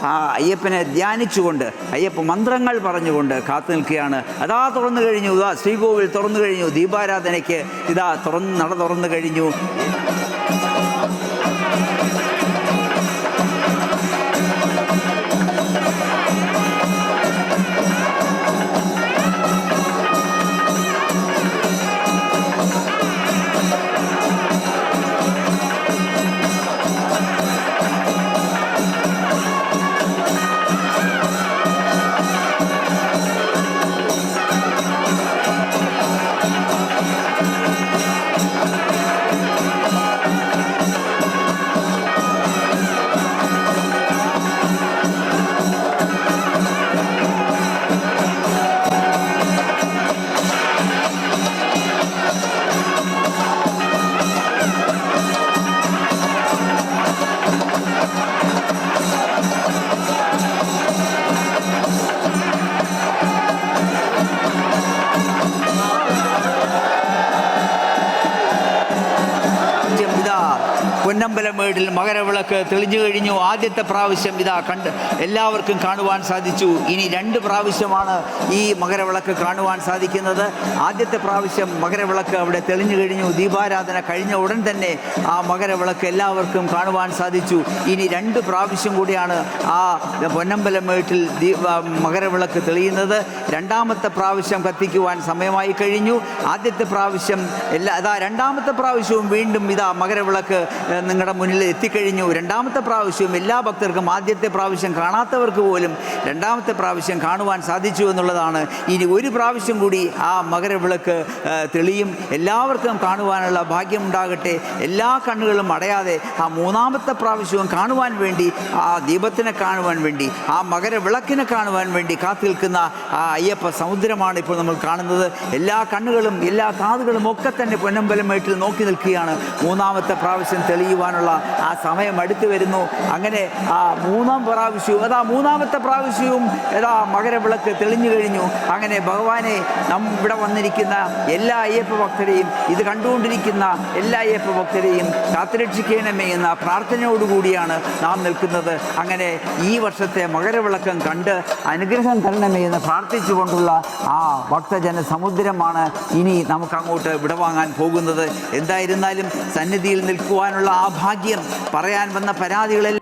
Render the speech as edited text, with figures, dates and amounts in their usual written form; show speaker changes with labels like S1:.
S1: ആ അയ്യപ്പനെ ധ്യാനിച്ചുകൊണ്ട് അയ്യപ്പ മന്ത്രങ്ങൾ പറഞ്ഞുകൊണ്ട് കാത്തു നിൽക്കുകയാണ്. അതാ തുറന്നു കഴിഞ്ഞു, ഇതാ ശ്രീകോവിൽ തുറന്നു കഴിഞ്ഞു, ദീപാരാധനയ്ക്ക് ഇതാ നട തുറന്നു കഴിഞ്ഞു. പൊന്നമ്പലമേടിൽ മകരവിളക്ക് തെളിഞ്ഞു കഴിഞ്ഞു. ആദ്യത്തെ പ്രാവശ്യം ഇതാ എല്ലാവർക്കും കാണുവാൻ സാധിച്ചു. ഇനി 2 പ്രാവശ്യമാണ് ഈ മകരവിളക്ക് കാണുവാൻ സാധിക്കുന്നത്. ആദ്യത്തെ പ്രാവശ്യം മകരവിളക്ക് അവിടെ തെളിഞ്ഞു കഴിഞ്ഞു. ദീപാരാധന കഴിഞ്ഞ ഉടൻ തന്നെ ആ മകരവിളക്ക് എല്ലാവർക്കും കാണുവാൻ സാധിച്ചു. ഇനി 2 പ്രാവശ്യം കൂടിയാണ് ആ പൊന്നമ്പലമേട്ടിൽ മകരവിളക്ക് തെളിയുന്നത്. 2ാമത്തെ പ്രാവശ്യം കത്തിക്കുവാൻ സമയമായി കഴിഞ്ഞു. ആദ്യത്തെ പ്രാവശ്യം രണ്ടാമത്തെ പ്രാവശ്യവും വീണ്ടും ഇതാ മകരവിളക്ക് നിങ്ങളുടെ മുന്നിൽ എത്തിക്കഴിഞ്ഞു. 2ാമത്തെ പ്രാവശ്യവും എല്ലാ ഭക്തർക്കും ആദ്യത്തെ പ്രാവശ്യം കാണാത്തവർക്ക് പോലും 2ാമത്തെ പ്രാവശ്യം കാണുവാൻ സാധിച്ചു എന്നുള്ളതാണ്. ഇനി 1 പ്രാവശ്യം കൂടി ആ മകരവിളക്ക് തെളിയും. എല്ലാവർക്കും കാണുവാനുള്ള ഭാഗ്യമുണ്ടാകട്ടെ. എല്ലാ കണ്ണുകളും അടയാതെ ആ 3ാമത്തെ പ്രാവശ്യവും കാണുവാൻ വേണ്ടി, ആ ദീപത്തിനെ കാണുവാൻ വേണ്ടി, ആ മകരവിളക്കിനെ കാണുവാൻ വേണ്ടി കാത്തു നിൽക്കുന്ന ആ അയ്യപ്പ സമുദ്രമാണ് ഇപ്പോൾ നമ്മൾ കാണുന്നത്. എല്ലാ കണ്ണുകളും എല്ലാ കാതുകളും ഒക്കെ തന്നെ പൊന്നമ്പലമേട്ടിൽ നോക്കി നിൽക്കുകയാണ്. 3ാമത്തെ പ്രാവശ്യം തെളിയുവാനുള്ള ആ സമയം അടുത്തു വരുന്നു. അങ്ങനെ ആ 3ാം പ്രാവശ്യവും മൂന്നാമത്തെ പ്രാവശ്യവും മകരവിളക്ക് തെളിഞ്ഞു കഴിഞ്ഞു. അങ്ങനെ ഭഗവാനെ ഇവിടെ വന്നിരിക്കുന്ന എല്ലാ അയ്യപ്പ ഭക്തരെയും, ഇത് കണ്ടുകൊണ്ടിരിക്കുന്ന എല്ലാ അയ്യപ്പ ഭക്തരെയും കാത്തുരക്ഷിക്കണമേ എന്ന പ്രാർത്ഥനയോടുകൂടിയാണ് നാം നിൽക്കുന്നത്. അങ്ങനെ ഈ വർഷത്തെ മകരവിളക്കം കണ്ട് അനുഗ്രഹം തരണമേ എന്ന് പ്രാർത്ഥിച്ചുകൊണ്ടുള്ള ആ ഭക്തജന സമുദ്രമാണ് ഇനി നമുക്ക് അങ്ങോട്ട് വിടവാങ്ങാൻ പോകുന്നത്. എന്തായിരുന്നാലും സന്നിധിയിൽ നിൽക്കുവാനുള്ള ആ ഭാഗ്യം, പറയാൻ വന്ന പരാതികളെല്ലാം